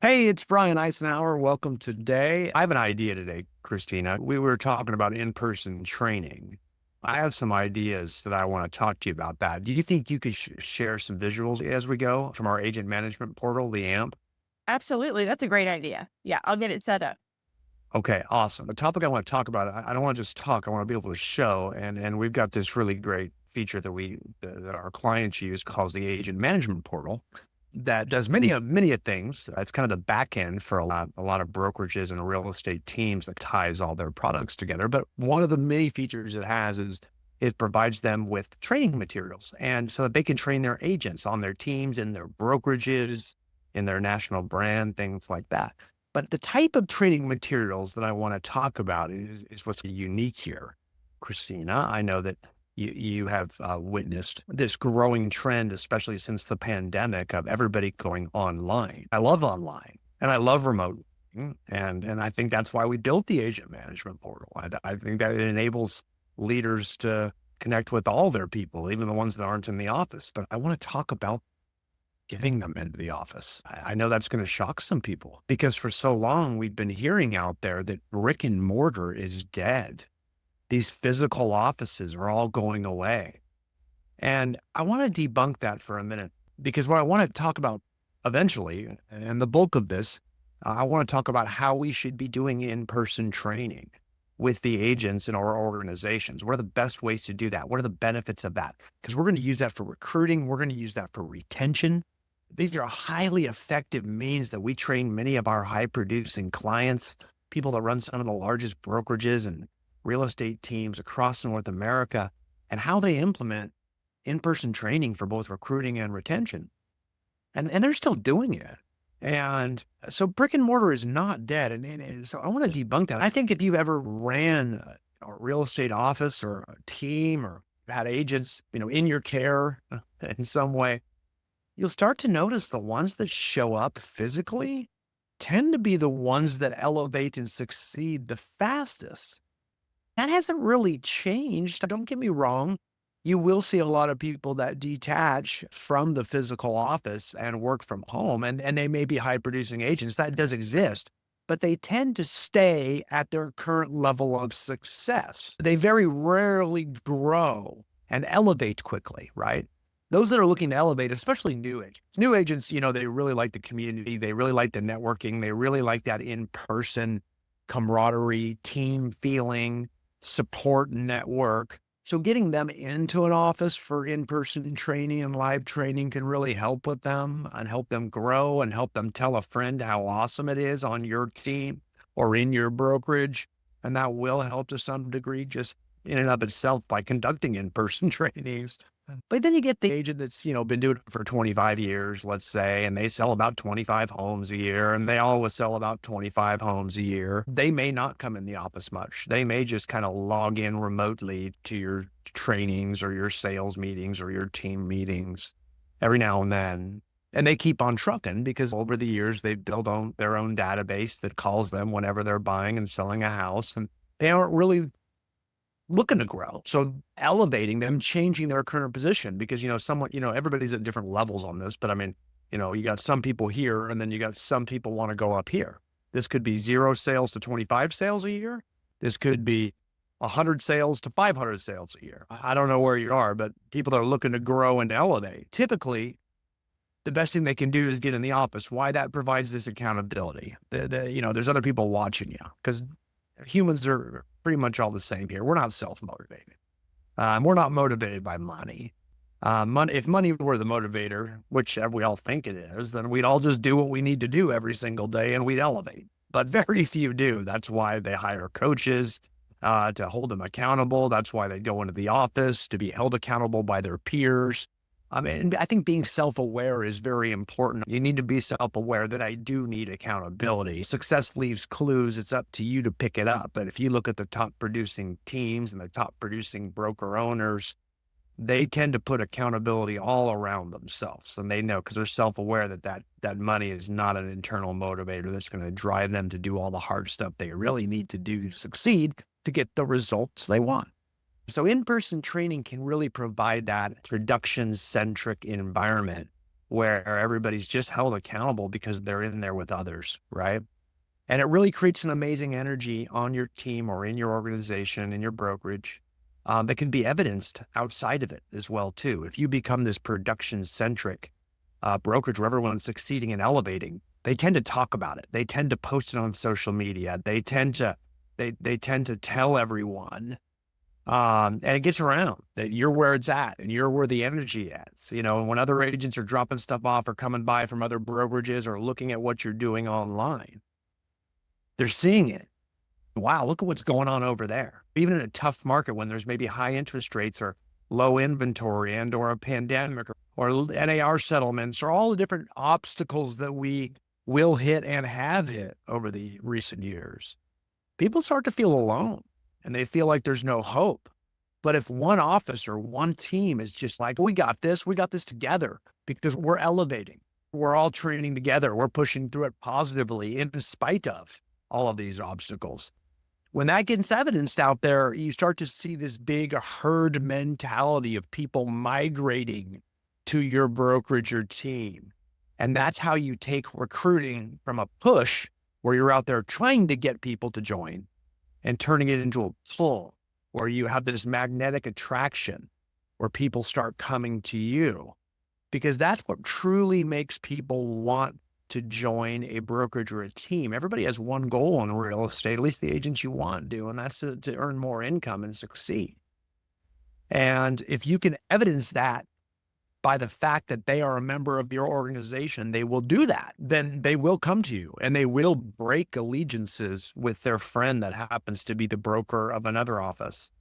Hey, it's Brian Eisenhower. Welcome today. I have an idea today, Christina. We were talking about in-person training. I have some ideas that I want to talk to you about that. Do you think you could share some visuals as we go from our agent management portal, the AMP? Absolutely, that's a great idea. Yeah, I'll get it set up. Okay, awesome. The topic I want to talk about, I don't want to just talk. I want to be able to show, and we've got this really great feature that our clients use called the agent management portal that does many of things. It's kind of the back end for a lot of brokerages and real estate teams that ties all their products together. But one of the many features it has is it provides them with training materials, and so that they can train their agents on their teams, in their brokerages, in their national brand, things like that. But the type of training materials that I want to talk about is what's unique here, Christina. I know that you have witnessed this growing trend, especially since the pandemic, of everybody going online. I love online and I love remote. And I think that's why we built the agent management portal. I think that it enables leaders to connect with all their people, even the ones that aren't in the office. But I want to talk about getting them into the office. I know that's going to shock some people because for so long we've been hearing out there that brick and mortar is dead. These physical offices are all going away. And I want to debunk that for a minute because what I want to talk about eventually, and the bulk of this, I want to talk about how we should be doing in-person training with the agents in our organizations. What are the best ways to do that? What are the benefits of that? Because we're going to use that for recruiting. We're going to use that for retention. These are highly effective means that we train many of our high producing clients, people that run some of the largest brokerages and real estate teams across North America, and how they implement in-person training for both recruiting and retention. And they're still doing it. And so brick and mortar is not dead. And so I want to debunk that. I think if you ever ran a real estate office or a team or had agents, in your care in some way, you'll start to notice the ones that show up physically tend to be the ones that elevate and succeed the fastest. That hasn't really changed. Don't get me wrong. You will see a lot of people that detach from the physical office and work from home, and they may be high producing agents. That does exist, but they tend to stay at their current level of success. They very rarely grow and elevate quickly, right? Those that are looking to elevate, especially new agents, they really like the community. They really like the networking. They really like that in-person camaraderie, team feeling, support network. So getting them into an office for in-person training and live training can really help with them and help them grow and help them tell a friend how awesome it is on your team or in your brokerage. And that will help to some degree just in and of itself by conducting in-person trainings. But then you get the agent that's, been doing it for 25 years, let's say, and they sell about 25 homes a year, and they always sell about 25 homes a year. They may not come in the office much. They may just kind of log in remotely to your trainings or your sales meetings or your team meetings every now and then. And they keep on trucking because over the years, they've built their own database that calls them whenever they're buying and selling a house. And they aren't really looking to grow. So elevating them, changing their current position because, everybody's at different levels on this, but I mean, you got some people here and then you got some people want to go up here. This could be 0 sales to 25 sales a year. This could be 100 sales to 500 sales a year. I don't know where you are, but people that are looking to grow and elevate, typically the best thing they can do is get in the office. Why? That provides this accountability. There's other people watching you because humans are pretty much all the same here. We're not self-motivated. We're not motivated by money. If money were the motivator, which we all think it is, then we'd all just do what we need to do every single day and we'd elevate. But very few do. That's why they hire coaches to hold them accountable. That's why they go into the office to be held accountable by their peers. I mean, I think being self-aware is very important. You need to be self-aware that I do need accountability. Success leaves clues. It's up to you to pick it up. But if you look at the top producing teams and the top producing broker owners, they tend to put accountability all around themselves. And they know because they're self-aware that money is not an internal motivator that's going to drive them to do all the hard stuff they really need to do to succeed to get the results they want. So in-person training can really provide that production-centric environment where everybody's just held accountable because they're in there with others, right? And it really creates an amazing energy on your team or in your organization, in your brokerage, that can be evidenced outside of it as well too. If you become this production centric brokerage where everyone's succeeding and elevating, they tend to talk about it. They tend to post it on social media. They tend to tell everyone, and it gets around that you're where it's at and you're where the energy is. And when other agents are dropping stuff off or coming by from other brokerages or looking at what you're doing online, they're seeing it. Wow, look at what's going on over there. Even in a tough market when there's maybe high interest rates or low inventory and or a pandemic or NAR settlements or all the different obstacles that we will hit and have hit over the recent years, people start to feel alone and they feel like there's no hope. But if one office or one team is just like, we got this together because we're elevating, we're all training together, we're pushing through it positively in spite of all of these obstacles. When that gets evidenced out there, you start to see this big herd mentality of people migrating to your brokerage or team. And that's how you take recruiting from a push where you're out there trying to get people to join and turning it into a pull where you have this magnetic attraction where people start coming to you, because that's what truly makes people want to join a brokerage or a team. Everybody has one goal in real estate, at least the agents you want do, and that's to earn more income and succeed. And if you can evidence that by the fact that they are a member of your organization, they will do that. Then they will come to you and they will break allegiances with their friend that happens to be the broker of another office,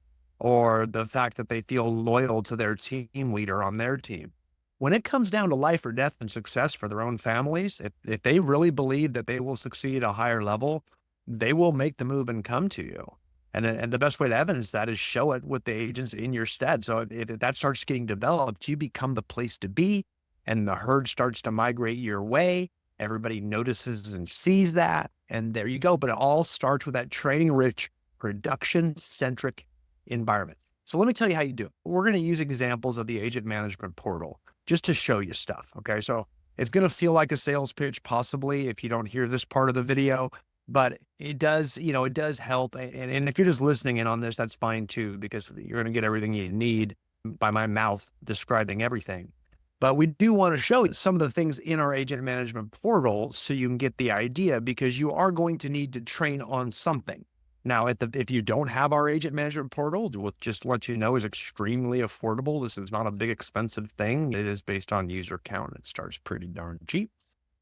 or the fact that they feel loyal to their team leader on their team. When it comes down to life or death and success for their own families, if they really believe that they will succeed at a higher level, they will make the move and come to you. And the best way to evidence that is show it with the agents in your stead. So if that starts getting developed, you become the place to be and the herd starts to migrate your way. Everybody notices and sees that. And there you go. But it all starts with that training rich, production centric environment. So let me tell you how you do it. We're going to use examples of the agent management portal just to show you stuff. Okay. So it's going to feel like a sales pitch, possibly, if you don't hear this part of the video, but it does, it does help. And if you're just listening in on this, that's fine too, because you're going to get everything you need by my mouth describing everything. But we do want to show you some of the things in our agent management portal so you can get the idea, because you are going to need to train on something. Now, if you don't have our agent management portal, we'll just let you know, is extremely affordable. This is not a big expensive thing. It is based on user count. It starts pretty darn cheap.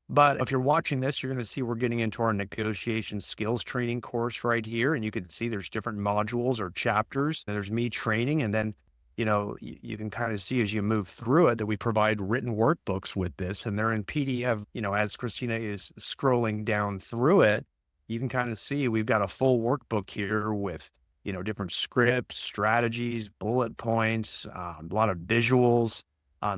But if you're watching this, you're going to see we're getting into our negotiation skills training course right here. And you can see there's different modules or chapters. There's me training. And then, you can kind of see as you move through it that we provide written workbooks with this. And they're in PDF, as Christina is scrolling down through it, you can kind of see we've got a full workbook here with, different scripts, strategies, bullet points, a lot of visuals.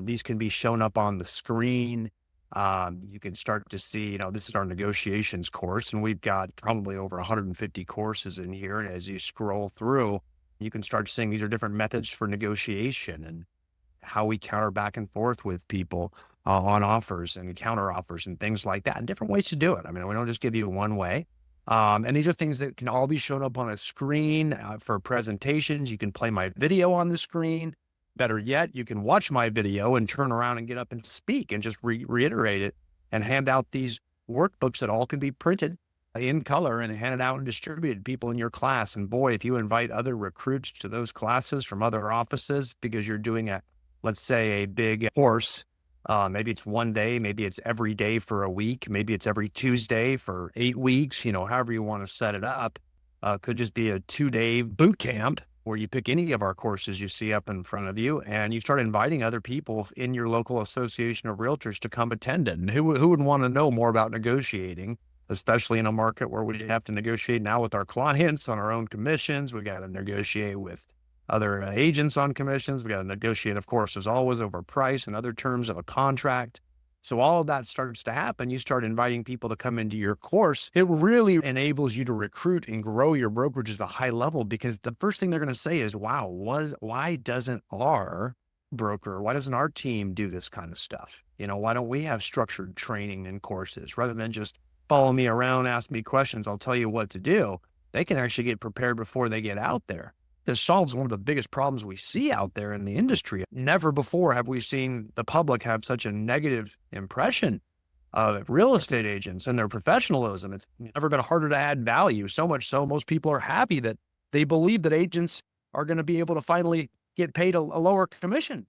These can be shown up on the screen. You can start to see, this is our negotiations course, and we've got probably over 150 courses in here. And as you scroll through, you can start seeing these are different methods for negotiation and how we counter back and forth with people on offers and counter offers and things like that, and different ways to do it. I mean, we don't just give you one way. And these are things that can all be shown up on a screen for presentations. You can play my video on the screen. Better yet, you can watch my video and turn around and get up and speak and just reiterate it and hand out these workbooks that all can be printed in color and handed out and distributed to people in your class. And boy, if you invite other recruits to those classes from other offices because you're doing let's say a big course, maybe it's one day, maybe it's every day for a week, maybe it's every Tuesday for 8 weeks, however you want to set it up. Could just be a 2-day boot camp where you pick any of our courses you see up in front of you and you start inviting other people in your local association of realtors to come attend it. And who would want to know more about negotiating, especially in a market where we have to negotiate now with our clients on our own commissions. We got to negotiate with other agents on commissions. We got to negotiate, of course, as always, over price and other terms of a contract. So all of that starts to happen. You start inviting people to come into your course. It really enables you to recruit and grow your brokerage at a high level, because the first thing they're going to say is, wow, why doesn't our broker? Why doesn't our team do this kind of stuff? Why don't we have structured training and courses rather than just follow me around, ask me questions, I'll tell you what to do. They can actually get prepared before they get out there. This solves one of the biggest problems we see out there in the industry. Never before have we seen the public have such a negative impression of real estate agents and their professionalism. It's never been harder to add value. So much so, most people are happy that they believe that agents are going to be able to finally get paid a lower commission.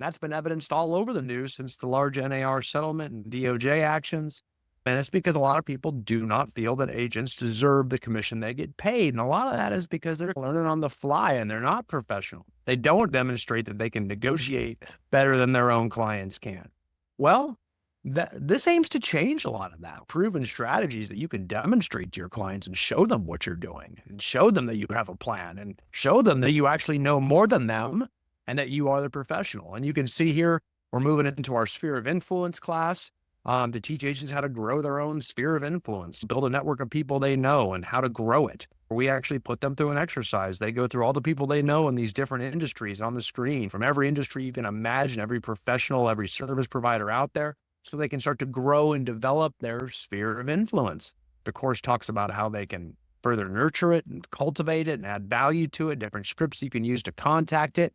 That's been evidenced all over the news since the large NAR settlement and DOJ actions. And it's because a lot of people do not feel that agents deserve the commission they get paid. And a lot of that is because they're learning on the fly and they're not professional. They don't demonstrate that they can negotiate better than their own clients can. Well, this aims to change a lot of that. Proven strategies that you can demonstrate to your clients and show them what you're doing and show them that you have a plan and show them that you actually know more than them and that you are the professional. And you can see here, we're moving into our sphere of influence class to teach agents how to grow their own sphere of influence, build a network of people they know and how to grow it. We actually put them through an exercise. They go through all the people they know in these different industries on the screen, from every industry you can imagine, every professional, every service provider out there, so they can start to grow and develop their sphere of influence. The course talks about how they can further nurture it and cultivate it and add value to it, different scripts you can use to contact it,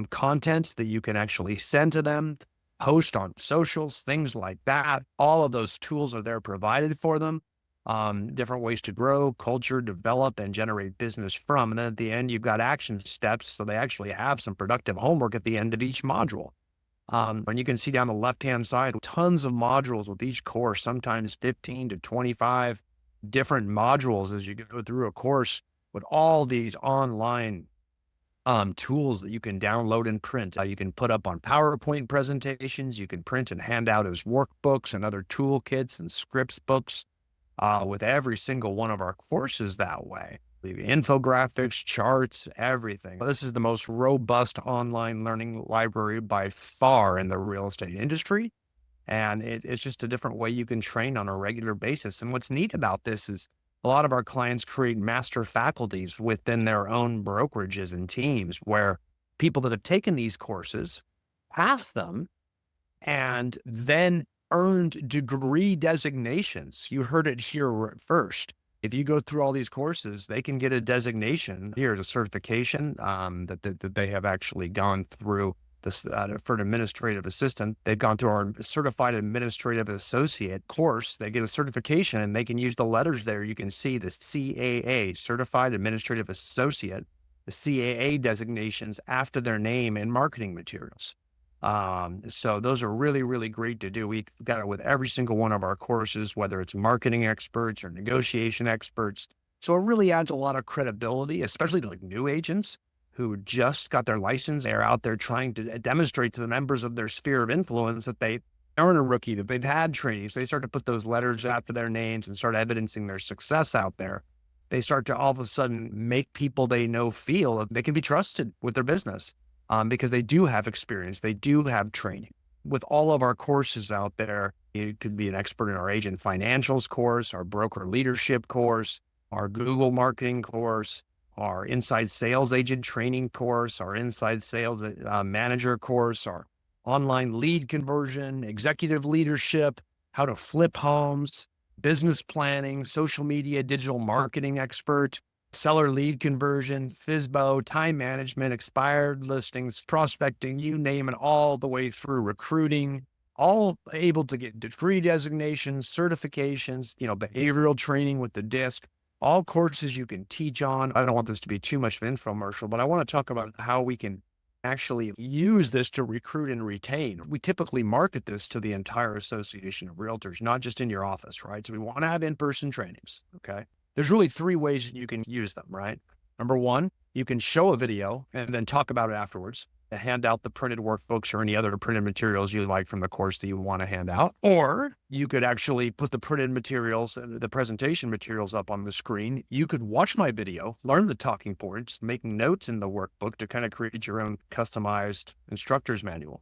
content that you can actually send to them, post on socials, things like that. All of those tools are there provided for them. Different ways to grow, culture, develop, and generate business from. And then at the end, you've got action steps. So they actually have some productive homework at the end of each module. And you can see down the left-hand side, tons of modules with each course, sometimes 15 to 25 different modules as you go through a course with all these online tools that you can download and print. You can put up on PowerPoint presentations. You can print and hand out as workbooks and other toolkits and scripts books with every single one of our courses that way. The infographics, charts, everything. This is the most robust online learning library by far in the real estate industry. And it's just a different way you can train on a regular basis. And what's neat about this is a lot of our clients create master faculties within their own brokerages and teams where people that have taken these courses pass them and then earned degree designations. You heard it here first. If you go through all these courses, they can get a designation. Here's a certification that they have actually gone through this for an administrative assistant. They've gone through our certified administrative associate course. They get a certification and they can use the letters there. You can see the CAA, certified administrative associate, the CAA designations after their name in marketing materials. So those are really, really great to do. We've got it with every single one of our courses, whether it's marketing experts or negotiation experts. So it really adds a lot of credibility, especially to like new agents who just got their license. They're out there trying to demonstrate to the members of their sphere of influence that they aren't a rookie, that they've had training. So they start to put those letters after their names and start evidencing their success out there. They start to all of a sudden make people they know feel that they can be trusted with their business. Because they do have experience, they do have training. With all of our courses out there, you could be an expert in our agent financials course, our broker leadership course, our Google marketing course, our inside sales agent training course, our inside sales manager course, our online lead conversion, executive leadership, how to flip homes, business planning, social media, digital marketing expert, seller lead conversion, FSBO, time management, expired listings, prospecting, you name it, all the way through recruiting, all able to get degree designations, certifications, behavioral training with the DISC, all courses you can teach on. I don't want this to be too much of an infomercial, but I want to talk about how we can actually use this to recruit and retain. We typically market this to the entire association of realtors, not just in your office, right? So we want to have in-person trainings, okay? There's really three ways you can use them, right? Number one, you can show a video and then talk about it afterwards, and hand out the printed workbooks or any other printed materials you like from the course that you want to hand out. Or you could actually put the printed materials, the presentation materials up on the screen. You could watch my video, learn the talking points, make notes in the workbook to kind of create your own customized instructor's manual.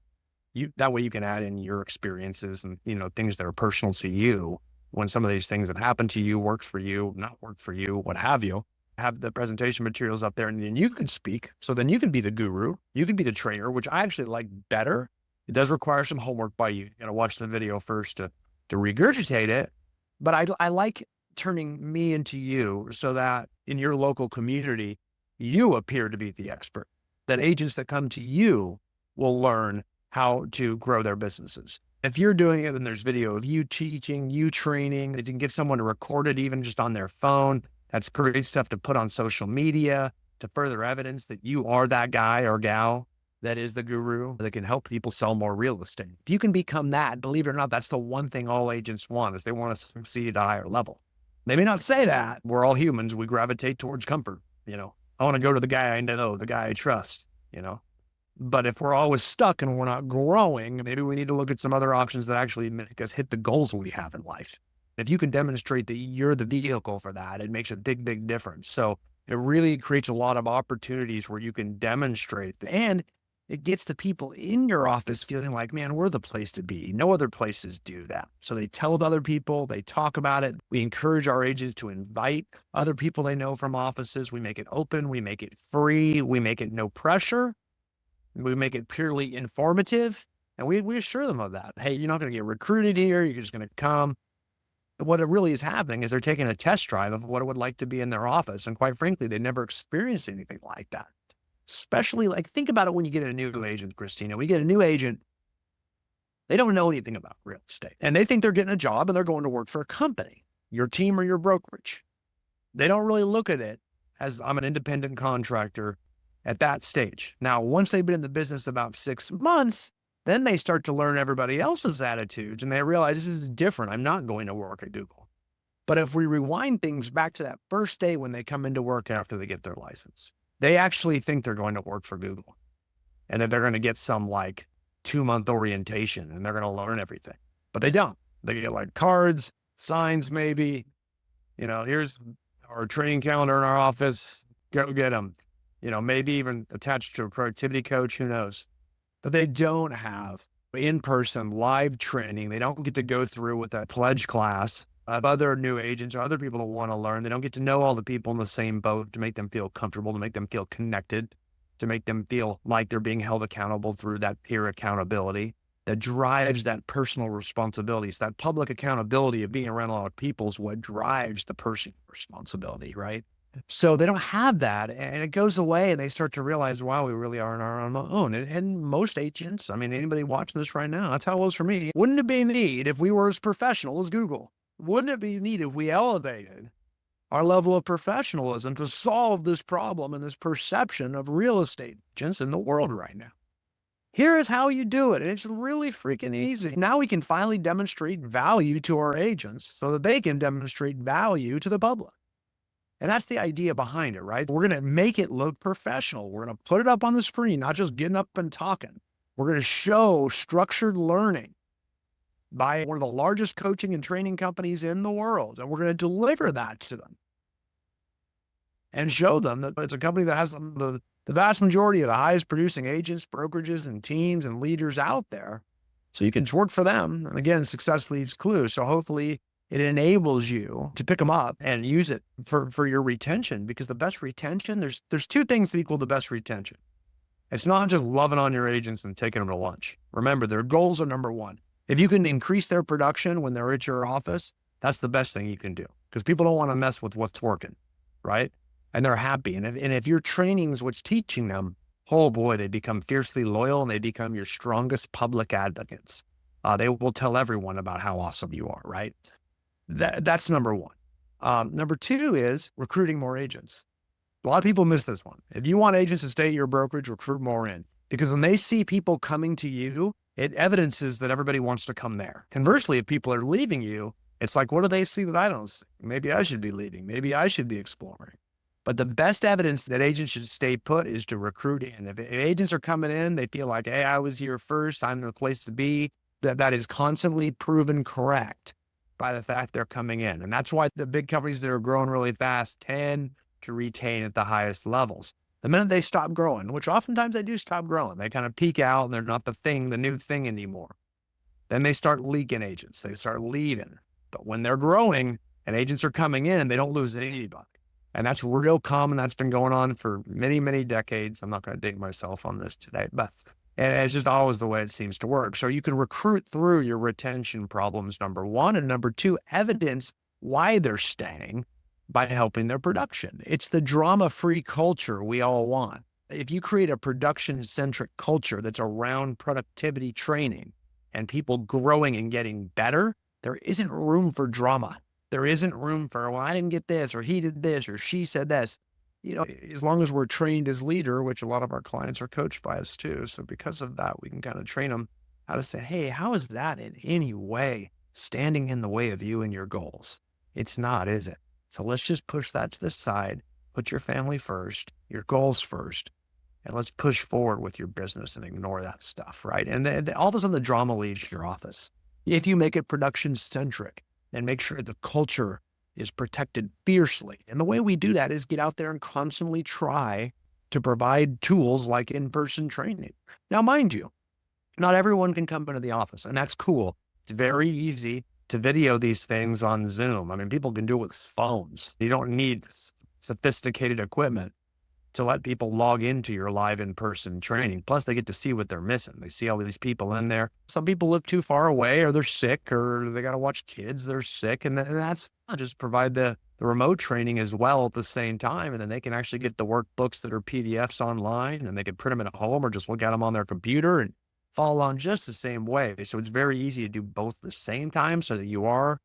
That way you can add in your experiences and, things that are personal to you when some of these things that happen to you, works for you, not work for you, what have you. have the presentation materials up there, and then you can speak. So then you can be the guru, you can be the trainer, which I actually like better. It does require some homework by you. You got to watch the video first to regurgitate it. But I like turning me into you so that in your local community, you appear to be the expert. That agents that come to you will learn how to grow their businesses. If you're doing it and there's video of you teaching, you training, they can get someone to record it even just on their phone. That's great stuff to put on social media to further evidence that you are that guy or gal that is the guru that can help people sell more real estate. If you can become that, believe it or not, that's the one thing all agents want is they want to succeed at a higher level. They may not say that. We're all humans. We gravitate towards comfort. I want to go to the guy I know, the guy I trust, But if we're always stuck and we're not growing, maybe we need to look at some other options that actually make us hit the goals we have in life. If you can demonstrate that you're the vehicle for that, it makes a big, big difference. So it really creates a lot of opportunities where you can demonstrate, and it gets the people in your office feeling like, man, we're the place to be. No other places do that. So they tell other people, they talk about it. We encourage our agents to invite other people they know from offices. We make it open. We make it free. We make it no pressure. We make it purely informative. And we assure them of that. Hey, you're not going to get recruited here. You're just going to come. What it really is happening is they're taking a test drive of what it would like to be in their office. And quite frankly, they never experienced anything like that. Especially think about it when you get a new agent, Christina. We get a new agent, they don't know anything about real estate. And they think they're getting a job and they're going to work for a company, your team or your brokerage. They don't really look at it as I'm an independent contractor at that stage. Now, once they've been in the business about 6 months, then they start to learn everybody else's attitudes and they realize this is different. I'm not going to work at Google. But if we rewind things back to that first day when they come into work after they get their license, they actually think they're going to work for Google and that they're going to get some 2-month orientation and they're going to learn everything, but they don't. They get cards, signs, maybe, here's our training calendar in our office, go get them, maybe even attached to a productivity coach, who knows, but they don't have in-person live training. They don't get to go through with that pledge class of other new agents or other people that want to learn. They don't get to know all the people in the same boat to make them feel comfortable, to make them feel connected, to make them feel like they're being held accountable through that peer accountability that drives that personal responsibility. So that public accountability of being around a lot of people is what drives the personal responsibility, right? So they don't have that, and it goes away, and they start to realize, wow, we really are on our own. And most agents, anybody watching this right now, that's how it was for me. Wouldn't it be neat if we were as professional as Google? Wouldn't it be neat if we elevated our level of professionalism to solve this problem and this perception of real estate agents in the world right now? Here is how you do it. And it's really freaking easy. Now we can finally demonstrate value to our agents so that they can demonstrate value to the public. And that's the idea behind it, right? We're going to make it look professional. We're going to put it up on the screen, not just getting up and talking. We're going to show structured learning by one of the largest coaching and training companies in the world. And we're going to deliver that to them and show them that it's a company that has the vast majority of the highest producing agents, brokerages, and teams and leaders out there. So you can work for them. And again, success leaves clues. So hopefully it enables you to pick them up and use it for your retention, because the best retention, there's two things that equal the best retention. It's not just loving on your agents and taking them to lunch. Remember, their goals are number one. If you can increase their production when they're at your office, that's the best thing you can do, because people don't want to mess with what's working, right? And they're happy. And if your training is what's teaching them, oh boy, they become fiercely loyal and they become your strongest public advocates. They will tell everyone about how awesome you are, right? That's number one. Number two is recruiting more agents. A lot of people miss this one. If you want agents to stay at your brokerage, recruit more in, because when they see people coming to you, it evidences that everybody wants to come there. Conversely, if people are leaving you, it's like, what do they see that I don't see? Maybe I should be leaving. Maybe I should be exploring. But the best evidence that agents should stay put is to recruit in. If agents are coming in, they feel like, hey, I was here first, I'm the place to be. That is constantly proven correct by the fact they're coming in. And that's why the big companies that are growing really fast tend to retain at the highest levels. The minute they stop growing, which oftentimes they do stop growing, they kind of peak out and they're not the new thing anymore. Then they start leaking agents. They start leaving. But when they're growing and agents are coming in, they don't lose anybody. And that's real common. That's been going on for many, many decades. I'm not going to date myself on this today, but and it's just always the way it seems to work. So you can recruit through your retention problems, number one. And number two, evidence why they're staying by helping their production. It's the drama-free culture we all want. If you create a production-centric culture that's around productivity training and people growing and getting better, there isn't room for drama. There isn't room for, well, I didn't get this, or he did this, or she said this. As long as we're trained as leader, which a lot of our clients are coached by us too. So because of that, we can kind of train them how to say, hey, how is that in any way standing in the way of you and your goals? It's not, is it? So let's just push that to the side, put your family first, your goals first, and let's push forward with your business and ignore that stuff, right? And then all of a sudden the drama leaves your office. If you make it production centric and make sure the culture is protected fiercely. And the way we do that is get out there and constantly try to provide tools like in-person training. Now, mind you, not everyone can come into the office, and that's cool. It's very easy to video these things on Zoom. I mean, people can do it with phones. You don't need sophisticated equipment to let people log into your live in-person training. Plus, they get to see what they're missing. They see all these people in there. Some people live too far away, or they're sick, or they got to watch kids. They're sick, and that's just provide the remote training as well at the same time. And then they can actually get the workbooks that are PDFs online, and they can print them at home or just look at them on their computer and follow along just the same way. So it's very easy to do both at the same time, so that you are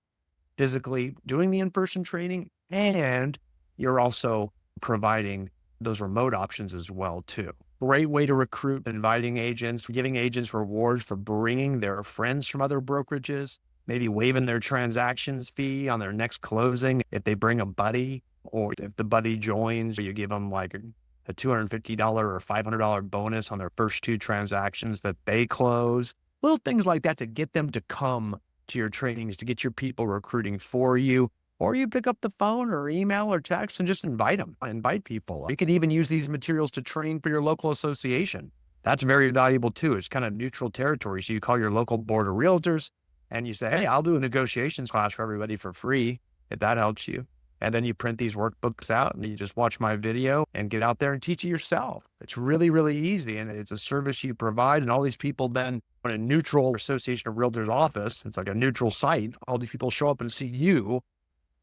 physically doing the in-person training and you're also providing those remote options as well too. Great way to recruit, inviting agents, giving agents rewards for bringing their friends from other brokerages, maybe waiving their transactions fee on their next closing if they bring a buddy, or if the buddy joins, you give them like a $250 or $500 bonus on their first two transactions that they close. Little things like that to get them to come to your trainings, to get your people recruiting for you. Or you pick up the phone or email or text and just invite them, invite people. You can even use these materials to train for your local association. That's very valuable too. It's kind of neutral territory. So you call your local board of realtors and you say, hey, I'll do a negotiations class for everybody for free, if that helps you. And then you print these workbooks out and you just watch my video and get out there and teach it yourself. It's really, really easy. And it's a service you provide. And all these people then, in a neutral Association of Realtors office, it's like a neutral site, all these people show up and see you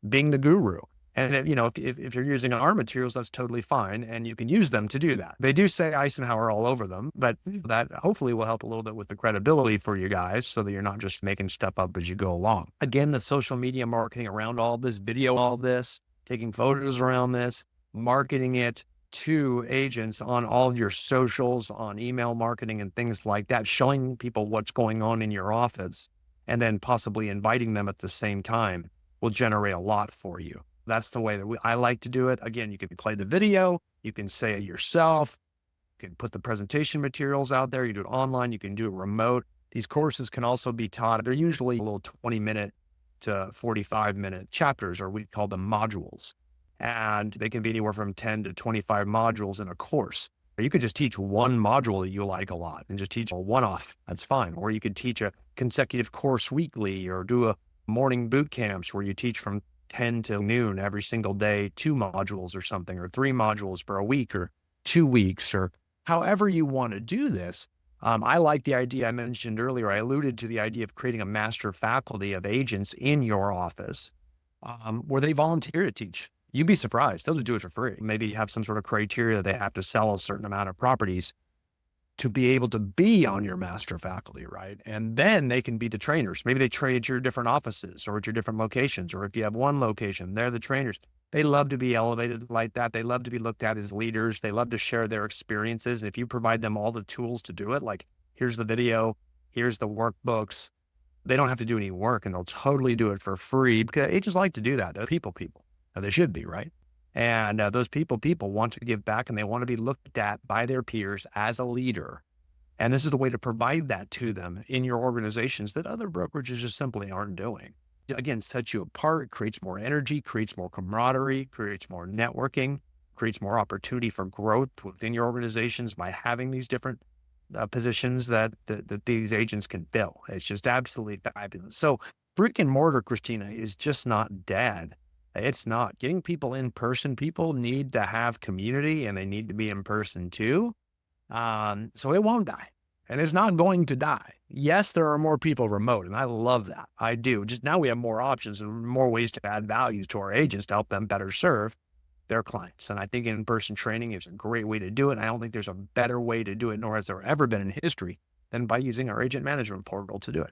being the guru. And if you're using our materials, that's totally fine. And you can use them to do that. They do say Eisenhower all over them, but that hopefully will help a little bit with the credibility for you guys, so that you're not just making stuff up as you go along. Again, the social media marketing around all this, video, all this, taking photos around this, marketing it to agents on all your socials, on email marketing and things like that, showing people what's going on in your office, and then possibly inviting them at the same time will generate a lot for you. That's the way that I like to do it. Again, you can play the video, you can say it yourself, you can put the presentation materials out there, you do it online, you can do it remote. These courses can also be taught. They're usually a little 20-minute to 45-minute chapters, or we call them modules. And they can be anywhere from 10 to 25 modules in a course. Or you could just teach one module that you like a lot and just teach a one-off. That's fine. Or you could teach a consecutive course weekly, or do a morning boot camps where you teach from 10 to noon every single day, 2 modules or something, or 3 modules for a week or 2 weeks, or however you want to do this. I like the idea I mentioned earlier. I alluded to the idea of creating a master faculty of agents in your office where they volunteer to teach. You'd be surprised. They'll do it for free. Maybe have some sort of criteria that they have to sell a certain amount of properties to be able to be on your master faculty, right? And then they can be the trainers. Maybe they train at your different offices or at your different locations, or if you have one location, they're the trainers. They love to be elevated like that. They love to be looked at as leaders. They love to share their experiences. And if you provide them all the tools to do it, like here's the video, here's the workbooks, they don't have to do any work, and they'll totally do it for free, because agents like to do that. They're people. Now, they should be, right? And those people want to give back, and they want to be looked at by their peers as a leader. And this is the way to provide that to them in your organizations that other brokerages just simply aren't doing. Again, sets you apart, creates more energy, creates more camaraderie, creates more networking, creates more opportunity for growth within your organizations by having these different positions that these agents can fill. It's just absolutely fabulous. So brick and mortar, Christina, is just not dead. It's not. Getting people in person, people need to have community and they need to be in person too. So it won't die and it's not going to die. Yes, there are more people remote and I love that. I do. Just now we have more options and more ways to add values to our agents to help them better serve their clients. And I think in-person training is a great way to do it. I don't think there's a better way to do it, nor has there ever been in history than by using our agent management portal to do it.